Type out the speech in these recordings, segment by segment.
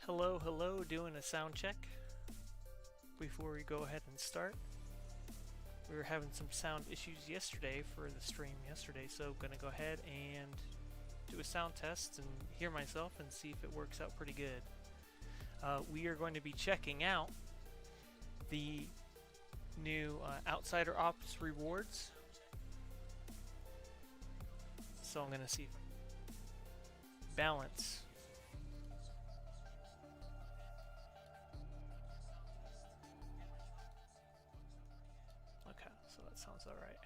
Hello, hello, doing a sound check before we go ahead and start. We were having some sound issues yesterday for the stream yesterday, so I'm gonna go ahead and do a sound test and hear myself and see if it works out pretty good. We are going to be checking out the new Outsider Ops rewards. So I'm gonna see if I can balance. Okay, so that sounds alright.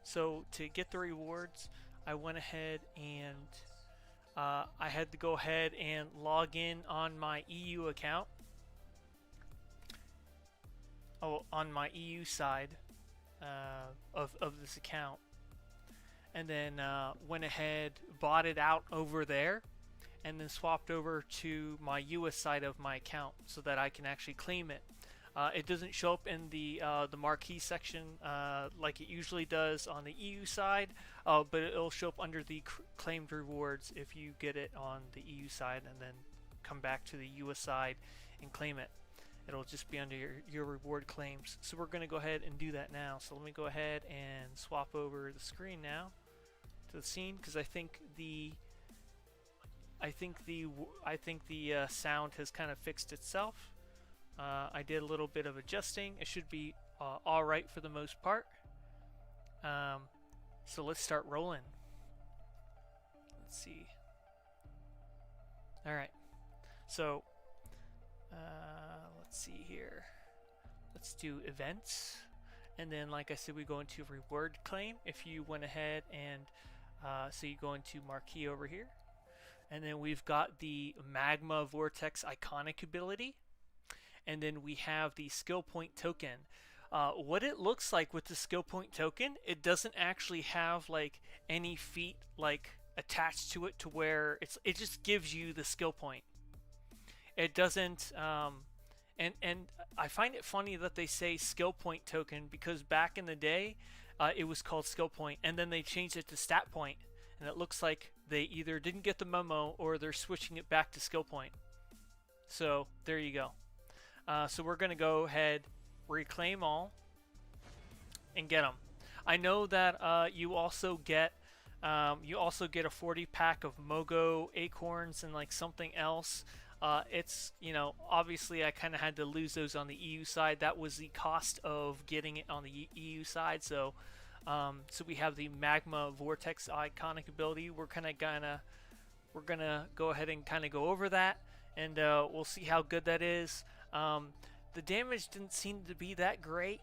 So to get the rewards, I went ahead and I had to go ahead and log in on my EU account. Oh, on my EU side of this account, and then went ahead, bought it out over there, and then swapped over to my US side of my account so that I can actually claim it. It doesn't show up in the marquee section like it usually does on the EU side, but it'll show up under the claimed rewards if you get it on the EU side and then come back to the US side and claim it. It'll just be under your reward claims. So we're going to go ahead and do that now. So let me go ahead and swap over the screen now to the scene, because I think the sound has kind of fixed itself. I did a little bit of adjusting. It should be all right for the most part. So let's start rolling. Let's see. All right. So let's see here. Let's do events, and then like I said, we go into reward claim. If you went ahead and so you go into marquee over here, and then we've got the magma vortex iconic ability, and then we have the skill point token. What it looks like with the skill point token, it doesn't actually have like any feat like attached to it to where it just gives you the skill point. It doesn't and I find it funny that they say skill point token, because back in the day it was called skill point, and then they changed it to stat point, and it looks like they either didn't get the memo or they're switching it back to skill point. So there you go. So we're gonna go ahead, reclaim all, and get them. I know that you also get a 40 pack of Mogo acorns and like something else. It's, you know, obviously I kind of had to lose those on the EU side. That was the cost of getting it on the EU side. So so we have the magma vortex iconic ability. We're gonna go ahead and kind of go over that, and we'll see how good that is. The damage didn't seem to be that great,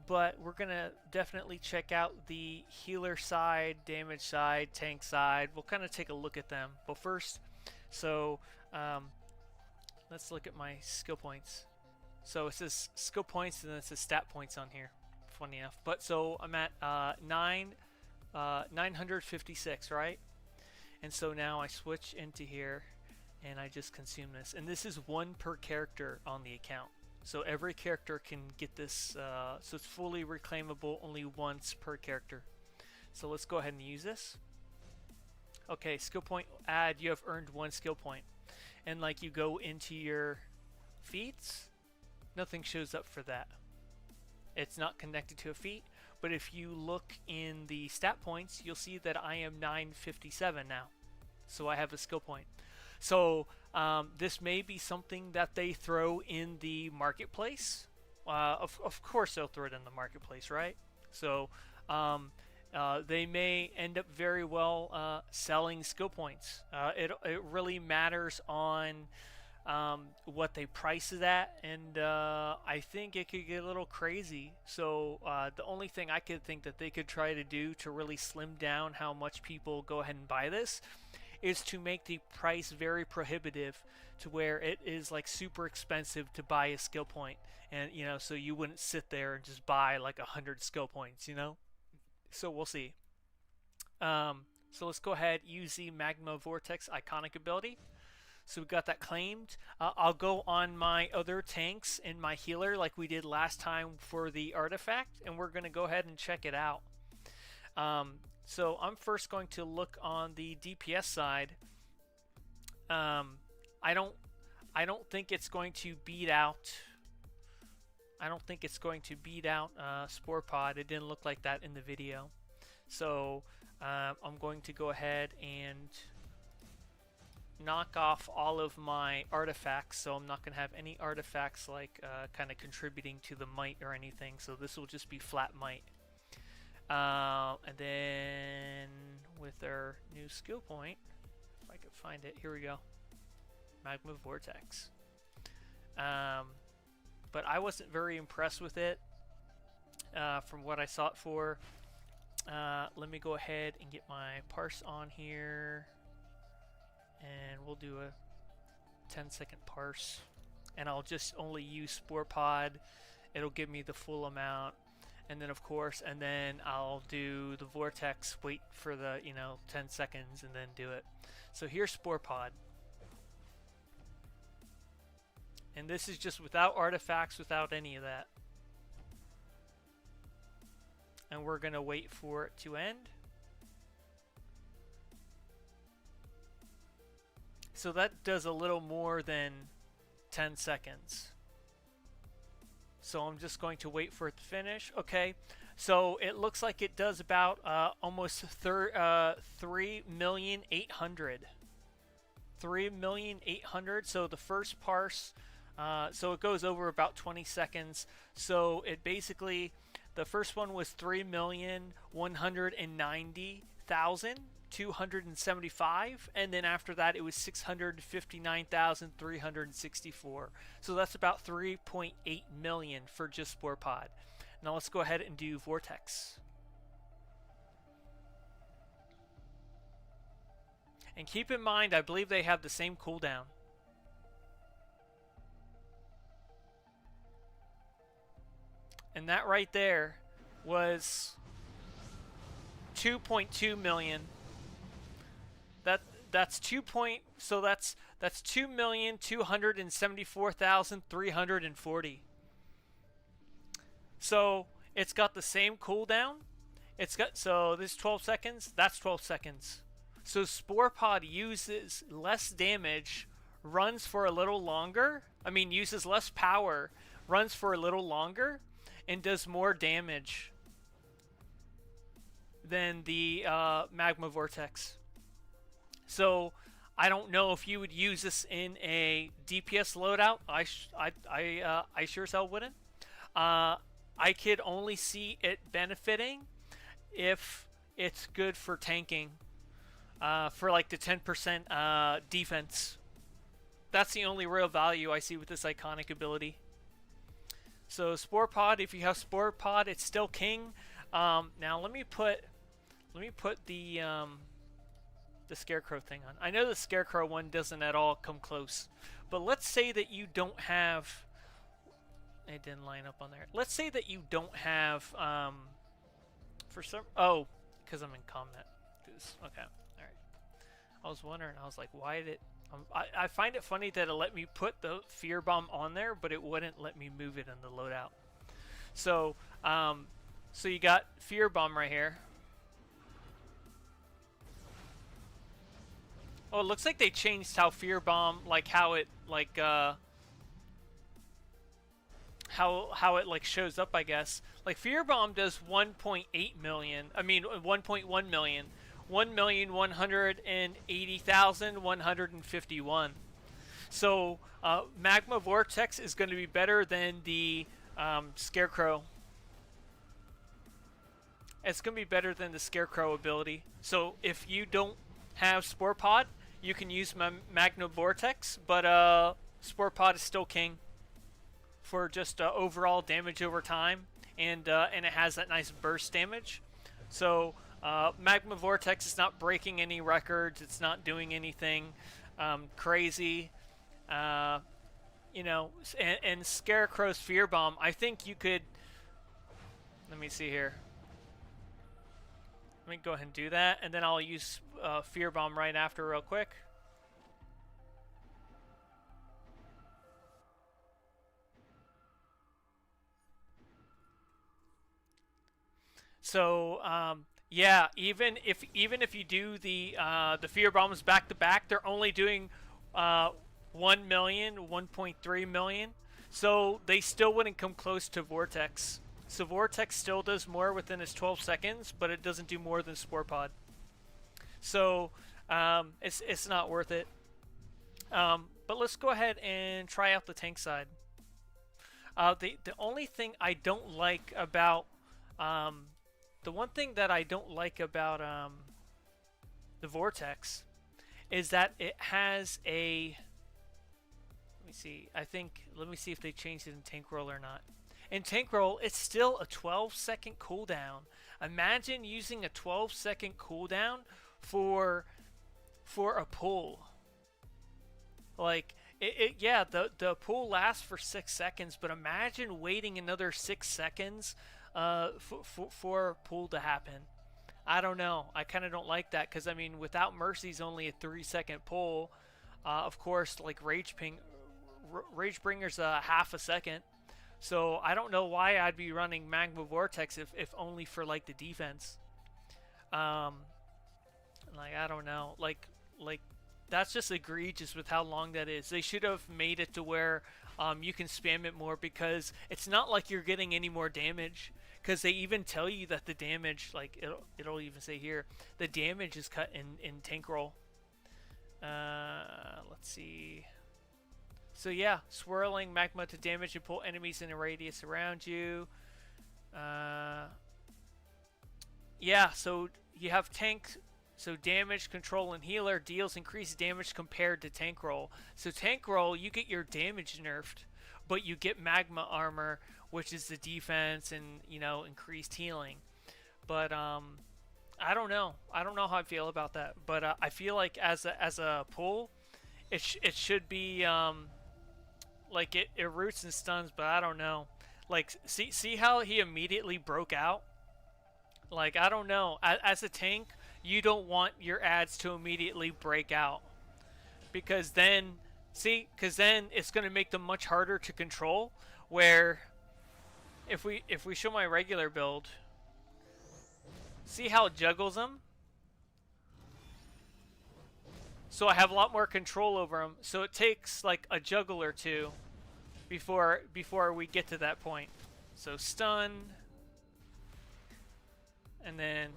but we're gonna definitely check out the healer side, damage side, tank side. We'll kind of take a look at them. But first, so let's look at my skill points. So it says skill points and then it says stat points on here. Funny enough. But so I'm at 956, right? And so now I switch into here and I just consume this. And this is one per character on the account. So every character can get this. So it's fully reclaimable only once per character. So let's go ahead and use this. Okay, skill point add. You have earned 1 skill point. And like you go into your feats, nothing shows up for that. It's not connected to a feat. But if you look in the stat points, you'll see that I am 957 now. So I have a skill point. So this may be something that they throw in the marketplace. Of course they'll throw it in the marketplace, right? So they may end up very well selling skill points. It really matters on what they price it at, and I think it could get a little crazy. So the only thing I could think that they could try to do to really slim down how much people go ahead and buy this is to make the price very prohibitive, to where it is like super expensive to buy a skill point, and you know, so you wouldn't sit there and just buy like 100 skill points, you know. So we'll see. So let's go ahead, use the magma vortex iconic ability. So we got that claimed. I'll go on my other tanks and my healer like we did last time for the artifact, and we're going to go ahead and check it out. So I'm first going to look on the DPS side. I don't think it's going to beat out. I don't think it's going to beat out Spore Pod. It didn't look like that in the video. So I'm going to go ahead and knock off all of my artifacts. So I'm not going to have any artifacts like kind of contributing to the might or anything. So this will just be flat might. And then with our new skill point, if I could find it, here we go. Magma Vortex. But I wasn't very impressed with it from what I saw it for. Let me go ahead and get my parse on here, and we'll do a 10-second parse, and I'll just only use Spore Pod. It'll give me the full amount, and then of course, and then I'll do the Vortex, wait for the 10 seconds, and then do it. So here's Spore Pod. And this is just without artifacts, without any of that. And we're going to wait for it to end. So that does a little more than 10 seconds. So I'm just going to wait for it to finish. Okay, so it looks like it does about almost 3,800,000. 3,800,000. So the first parse, so it goes over about 20 seconds. So it basically, the first one was 3,190,275, and then after that it was 659,364. So that's about 3.8 million for just Spore Pod. Now let's go ahead and do Vortex. And keep in mind, I believe they have the same cooldown. And that right there was 2.2 million. That's 2,274,340. So it's got the same cooldown. So this 12 seconds. That's 12 seconds. So Spore Pod uses less damage, runs for a little longer. I mean, uses less power, runs for a little longer, and does more damage than the Magma Vortex. So I don't know if you would use this in a DPS loadout. I sure as hell wouldn't. I could only see it benefiting if it's good for tanking. For like the 10% defense. That's the only real value I see with this iconic ability. So Spore Pod, if you have Spore Pod, it's still king. Now let me put the Scarecrow thing on. I know the Scarecrow one doesn't at all come close, but let's say that you don't have. It didn't line up on there. Let's say that you don't have for some. Oh, because I'm in combat. Okay. I was wondering, I was like, why did it... I find it funny that it let me put the Fear Bomb on there, but it wouldn't let me move it in the loadout. So, so you got Fear Bomb right here. Oh, it looks like they changed how Fear Bomb, like how it, like, how it, like, shows up, I guess. Like, Fear Bomb does 1.8 million, I mean, 1.1 million. 1,180,151. So Magma Vortex is going to be better than the Scarecrow. It's going to be better than the Scarecrow ability. So if you don't have Spore Pod, you can use Magma Vortex, but Spore Pod is still king for just overall damage over time, and it has that nice burst damage. So Magma Vortex is not breaking any records. It's not doing anything crazy. You know, and Scarecrow's Fear Bomb, I think you could... Let me see here. Let me go ahead and do that, and then I'll use Fear Bomb right after real quick. So Yeah, even if you do the fear bombs back to back, they're only doing uh 1 million, 1.3 million. So they still wouldn't come close to Vortex. So Vortex still does more within its 12 seconds, but it doesn't do more than Spore Pod. So it's not worth it. But let's go ahead and try out the tank side. The only thing I don't like about um, the one thing that I don't like about the Vortex is that it has a. Let me see. Let me see if they changed it in Tank Roll or not. In Tank Roll, it's still a 12-second cooldown. Imagine using a 12-second cooldown for a pull. Like yeah, the pull lasts for 6 seconds, but imagine waiting another 6 seconds for a pull to happen. I don't know. I kind of don't like that because I mean, without Mercy's only a 3-second pull. Of course, like Ragebringer's a half a second. So I don't know why I'd be running Magma Vortex if only for like the defense. Um, like I don't know. Like that's just egregious with how long that is. They should have made it to where you can spam it more because it's not like you're getting any more damage. Because they even tell you that the damage, like it'll even say here, the damage is cut in tank roll. Let's see. So yeah, swirling magma to damage and pull enemies in a radius around you. Yeah, so you have tank. So damage, control, and healer deals increased damage compared to tank roll. So tank roll, you get your damage nerfed, but you get magma armor, which is the defense and increased healing. But I don't know. I don't know how I feel about that. But I feel like as a pull, it should be like it roots and stuns, but I don't know. Like see how he immediately broke out. Like I don't know. As a tank, you don't want your ads to immediately break out because then it's going to make them much harder to control. Where if we show my regular build, see how it juggles them. So I have a lot more control over them. So it takes like a juggle or two before we get to that point. So stun, and then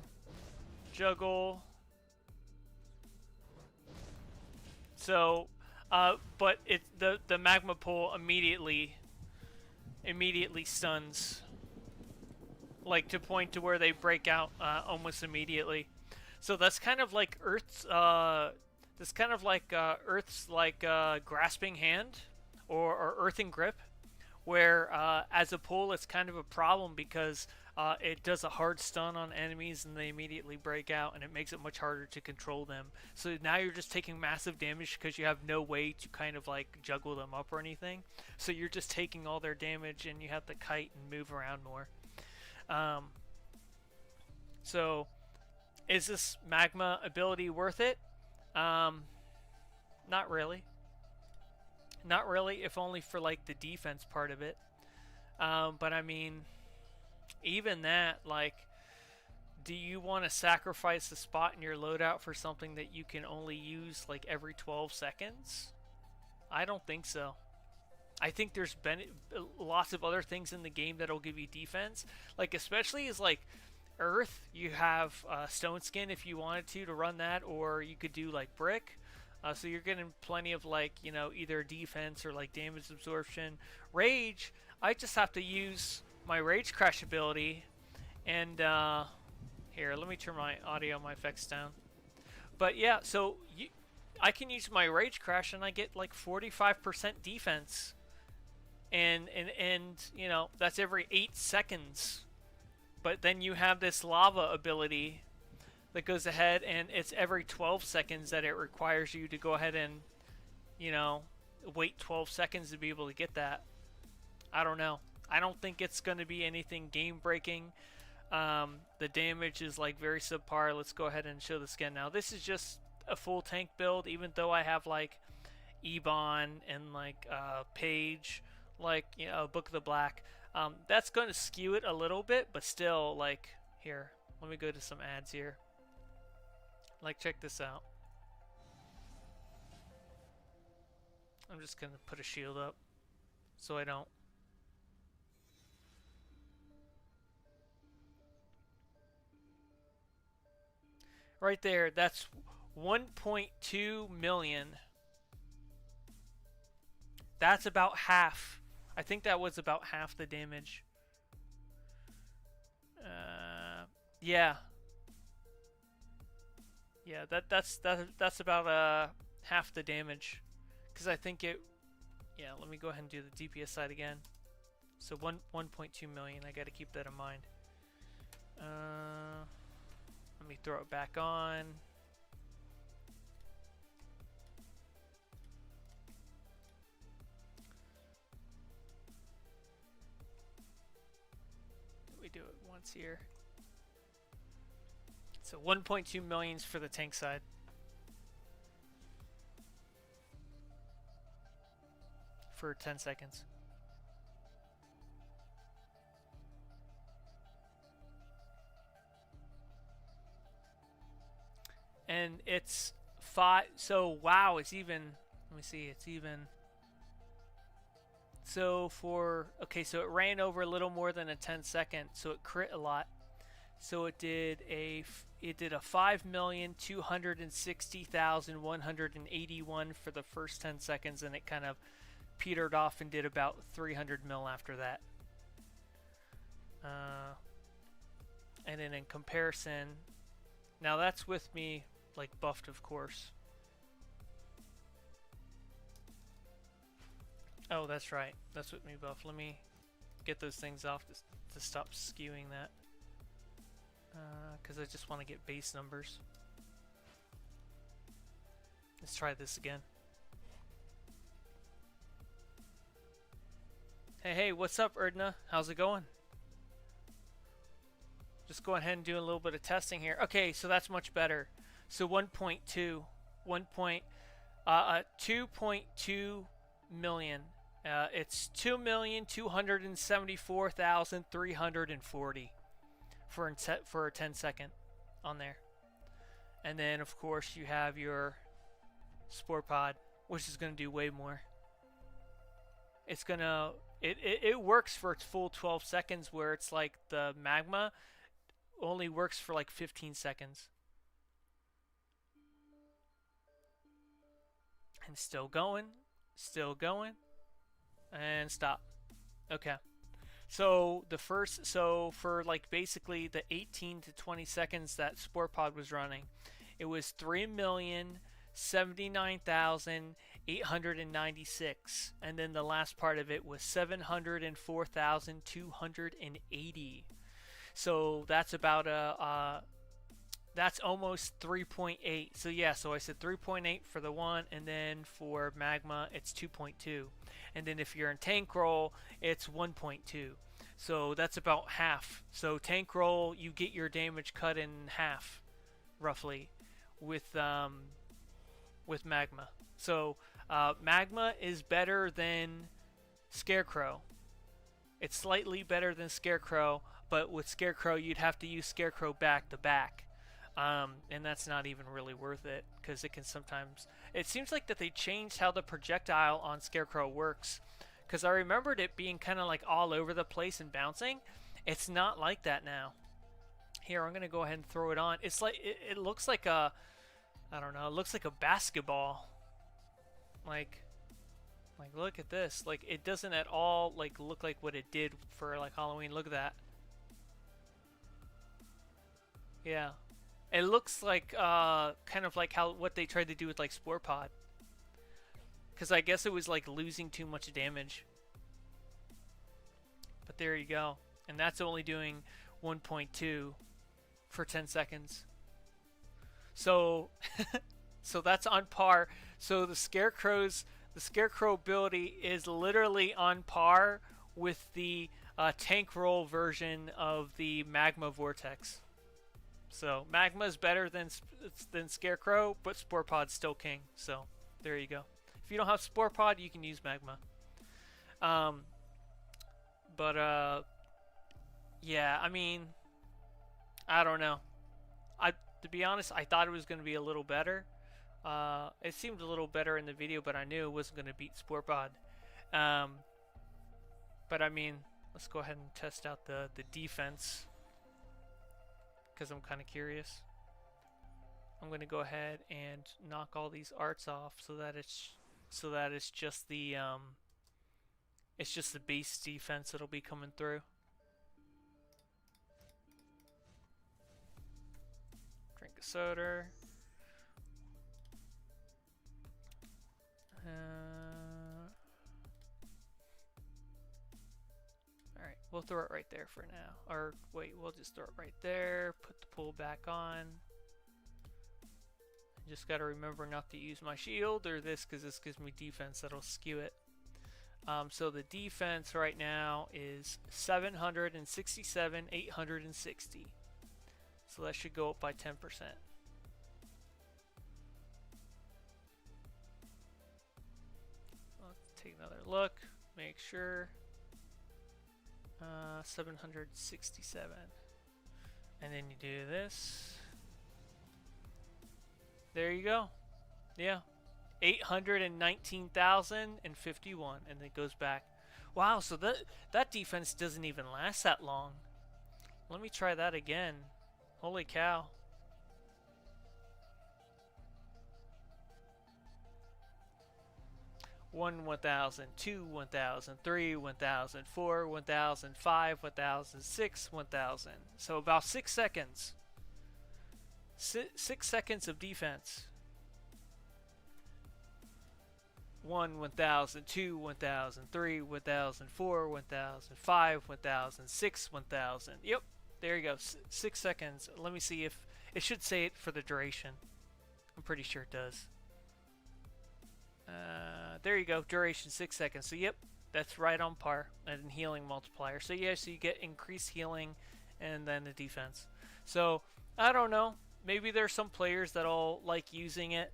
juggle. So, but the magma pull immediately stuns, like to point to where they break out almost immediately. So that's kind of like Earth's. That's kind of like Earth's grasping hand, or earthing grip, where as a pull it's kind of a problem because it does a hard stun on enemies and they immediately break out and it makes it much harder to control them. So now you're just taking massive damage because you have no way to kind of like juggle them up or anything. So you're just taking all their damage and you have to kite and move around more. So is this magma ability worth it? Not really. Not really, if only for like the defense part of it. But I mean, even that, like, do you want to sacrifice the spot in your loadout for something that you can only use like every 12 seconds? I don't think so. I think there's been lots of other things in the game that'll give you defense, like especially as like Earth. You have Stone Skin if you wanted to run that, or you could do like Brick. So you're getting plenty of like either defense or like damage absorption. Rage, I just have to use my Rage Crash ability, and here, let me turn my audio, my effects down. But yeah, so I can use my Rage Crash and I get like 45% defense, and that's every 8 seconds. But then you have this lava ability that goes ahead and it's every 12 seconds that it requires you to go ahead and wait 12 seconds to be able to get that. I don't know. I don't think it's going to be anything game breaking. The damage is like very subpar. Let's go ahead and show the skin now. This is just a full tank build, even though I have like Ebon and like Page, like Book of the Black. That's going to skew it a little bit, but still, like, here, let me go to some ads here. Like, check this out. I'm just gonna put a shield up so I don't. Right there, that's 1.2 million. That's about half. I think that was about half the damage. Yeah. Yeah, that's about half the damage. Because I think it... Yeah, let me go ahead and do the DPS side again. So 1.2 million, I gotta keep that in mind. Let me throw it back on. We do it once here. So 1.2 millions for the tank side. For 10 seconds. And it's 5, so wow, it's even, let me see, it's even, so for, okay, so it ran over a little more than a 10-second, so it crit a lot. So it did a 5,260,181 for the first 10 seconds, and it kind of petered off and did about 300 mil after that. And then in comparison, now that's with me like buffed, of course. Oh, that's right. That's with me buffed. Let me get those things off to stop skewing that. Because I just want to get base numbers. Let's try this again. Hey, what's up, Erdna? How's it going? Just go ahead and do a little bit of testing here. Okay, so that's much better. So 2.2 million. It's 2,274,340 for a 10 second on there. And then of course you have your Spore Pod, which is going to do way more. It's gonna it works for its full 12 seconds, where it's like the Magma only works for like 15 seconds. And still going, and stop. Okay. So the first, so for like basically the 18 to 20 seconds that Spore Pod was running, it was 3,079,896, and then the last part of it was 704,280. So that's about that's almost 3.8. So yeah, so I said 3.8 for the one, and then for Magma it's 2.2, and then if you're in tank roll it's 1.2. So that's about half. So tank roll, you get your damage cut in half, roughly, with Magma. So Magma is better than Scarecrow. It's slightly better than Scarecrow, but with Scarecrow you'd have to use Scarecrow back to back. And that's not even really worth it, because it can sometimes... It seems like that they changed how the projectile on Scarecrow works, because I remembered it being kind of like all over the place and bouncing. It's not like that now. Here, I'm going to go ahead and throw it on. It's like, it looks like a... I don't know, it looks like a basketball. Like look at this. Like, it doesn't at all like look like what it did for like Halloween. Look at that. Yeah. It looks like kind of like what they tried to do with like Spore Pod. Because I guess it was like losing too much damage. But there you go. And that's only doing 1.2 for 10 seconds. So so that's on par. So the Scarecrow ability is literally on par with the tank roll version of the Magma Vortex. So Magma is better than Scarecrow, but Spore Pod's still king. So there you go. If you don't have Spore Pod, you can use Magma. Yeah, I mean, I don't know. To be honest, I thought it was going to be a little better. It seemed a little better in the video, but I knew it wasn't going to beat Spore Pod. But I mean, let's go ahead and test out the defense, because I'm kind of curious. I'm going to go ahead and knock all these arts off so that it's just the base defense that'll be coming through. Drink a soda. Alright, we'll throw it right there for now. Or wait, we'll just throw it right there. Put the pull back on. Just gotta remember not to use my shield or this, because this gives me defense that'll skew it. So the defense right now is 767, 860. So that should go up by 10%. Let's take another look, make sure. 767. And then you do this. There you go. Yeah. 819,051, and it goes back. Wow, so that defense doesn't even last that long. Let me try that again. Holy cow. One 1,000, 2 1,000, 3 1,000, 4 1,000, 5 1,000, 6 1,000. So about 6 seconds. 6 seconds of defense. 1 1,000, 2 1,000, 3 1,000, 4 1,000, 5 1,000, 6 1,000. Yep, there you go. 6 seconds. Let me see if it should say it for the duration. I'm pretty sure it does. There you go. Duration 6 seconds. So yep, that's right on par. And healing multiplier. So yeah, so you get increased healing and then the defense. So I don't know. Maybe there's some players that'll like using it.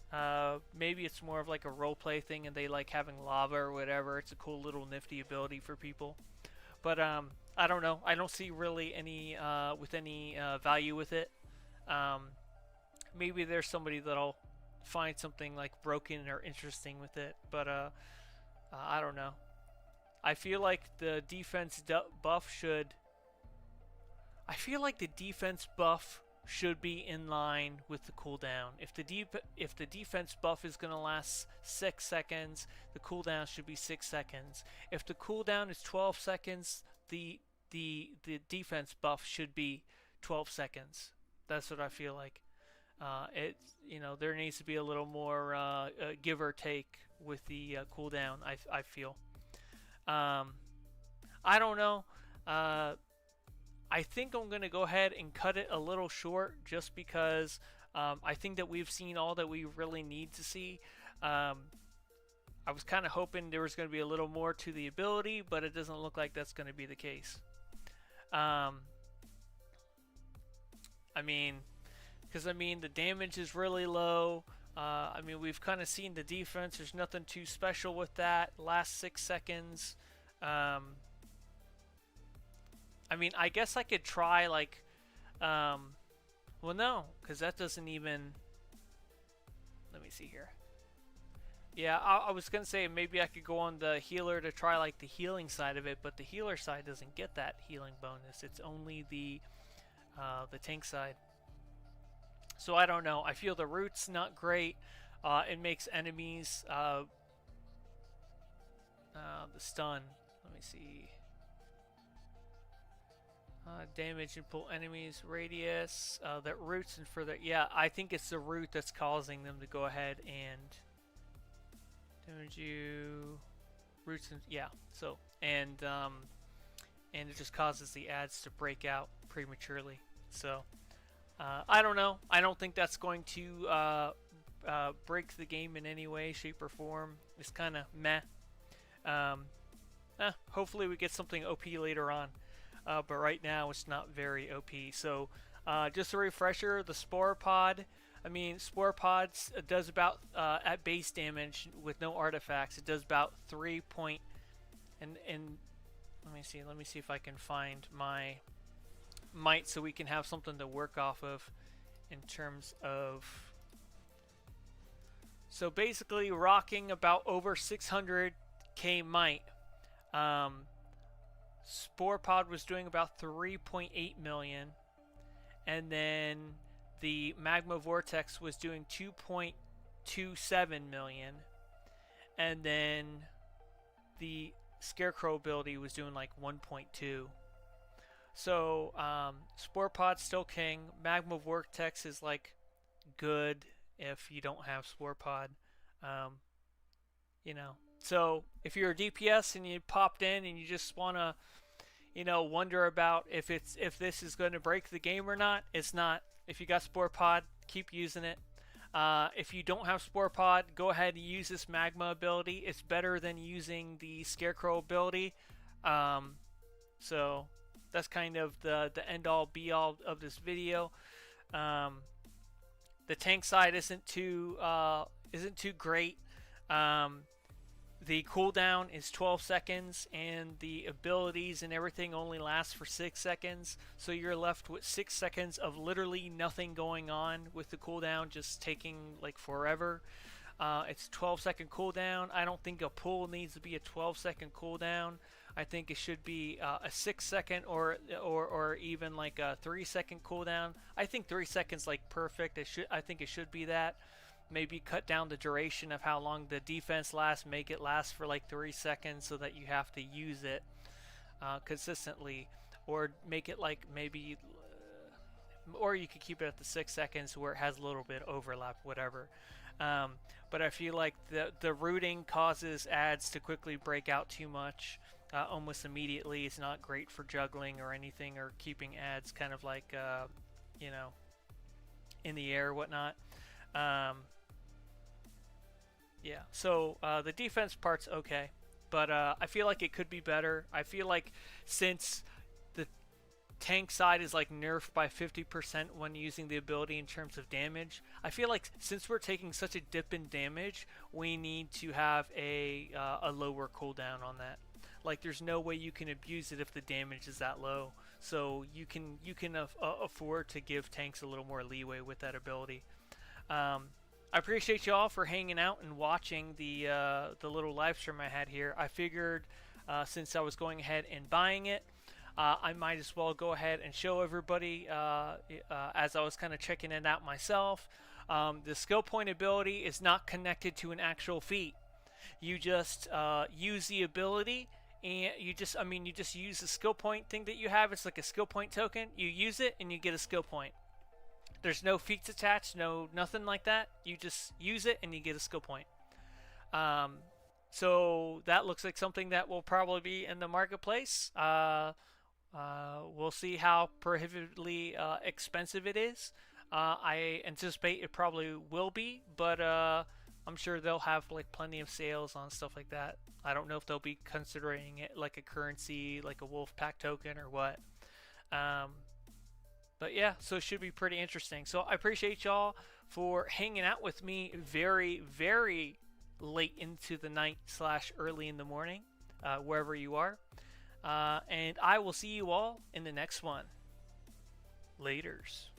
Maybe it's more of like a roleplay thing and they like having lava or whatever. It's a cool little nifty ability for people. But I don't know. I don't see really any value with it. Maybe there's somebody that'll find something like broken or interesting with it. But I don't know. I feel like the defense buff should... I feel like the defense buff should be in line with the cooldown. If the defense buff is going to last 6 seconds, the cooldown should be 6 seconds. If the cooldown is 12 seconds, the defense buff should be 12 seconds. That's what I feel like. There needs to be a little more give or take with the cooldown. I feel. I don't know. I think I'm going to go ahead and cut it a little short just because I think that we've seen all that we really need to see. I was kind of hoping there was going to be a little more to the ability, but it doesn't look like that's going to be the case. The damage is really low. We've kind of seen the defense. There's nothing too special with that. Last 6 seconds. I guess I could try like, well, no, because that doesn't even, let me see here. Yeah, I was going to say maybe I could go on the healer to try like the healing side of it, but the healer side doesn't get that healing bonus. It's only the tank side. So I don't know. I feel the root's not great. It makes enemies, the stun, let me see. Damage and pull enemies, radius, that roots and further. Yeah, I think it's the root that's causing them to go ahead and damage you. Roots and yeah. So and it just causes the ads to break out prematurely. So I don't know. I don't think that's going to break the game in any way, shape, or form. It's kind of meh. Hopefully we get something OP later on. But right now it's not very OP. So just a refresher, the Spore Pod. Spore Pods does about, at base damage with no artifacts, it does about 3 point... And let me see if I can find my might so we can have something to work off of in terms of. So basically, rocking about over 600k might. Spore Pod was doing about 3.8 million, and then the Magma Vortex was doing 2.27 million, and then the Scarecrow ability was doing like 1.2. So Spore Pod's still king. Magma Vortex is like good if you don't have Spore Pod. You know, so if you're a DPS and you popped in and you just want to, you know, wonder about if this is going to break the game or not, it's not. If you got Spore Pod, keep using it. If you don't have Spore Pod, go ahead and use this Magma ability. It's better than using the Scarecrow ability. So that's kind of the end all be all of this video. The tank side isn't too great. The cooldown is 12 seconds, and the abilities and everything only last for 6 seconds. So you're left with 6 seconds of literally nothing going on with the cooldown, just taking like forever. It's 12-second cooldown. I don't think a pull needs to be a 12-second cooldown. I think it should be a 6-second or even like a 3-second cooldown. I think 3 seconds like perfect. I think it should be that. Maybe cut down the duration of how long the defense lasts, make it last for like 3 seconds so that you have to use it consistently, or make it like maybe, or you could keep it at the 6 seconds where it has a little bit of overlap, whatever. But I feel like the rooting causes ads to quickly break out too much almost immediately. It's not great for juggling or anything, or keeping ads kind of like you know, in the air or whatnot. Yeah, so the defense part's okay, but I feel like it could be better. I feel like since the tank side is like nerfed by 50% when using the ability in terms of damage, I feel like since we're taking such a dip in damage, we need to have a lower cooldown on that. Like, there's no way you can abuse it if the damage is that low. So you can afford to give tanks a little more leeway with that ability. I appreciate y'all for hanging out and watching the little live stream I had here. I figured since I was going ahead and buying it, I might as well go ahead and show everybody as I was kind of checking it out myself. The skill point ability is not connected to an actual feat. You just use the ability, and you just use the skill point thing that you have. It's like a skill point token. You use it and you get a skill point. There's no feats attached, nothing like that. You just use it and you get a skill point. So that looks like something that will probably be in the marketplace. We'll see how prohibitively expensive it is. I anticipate it probably will be, but I'm sure they'll have like plenty of sales on stuff like that. I don't know if they'll be considering it like a currency, like a wolf pack token or what. But yeah, so it should be pretty interesting. So I appreciate y'all for hanging out with me very, very late into the night / early in the morning, wherever you are. And I will see you all in the next one. Laters.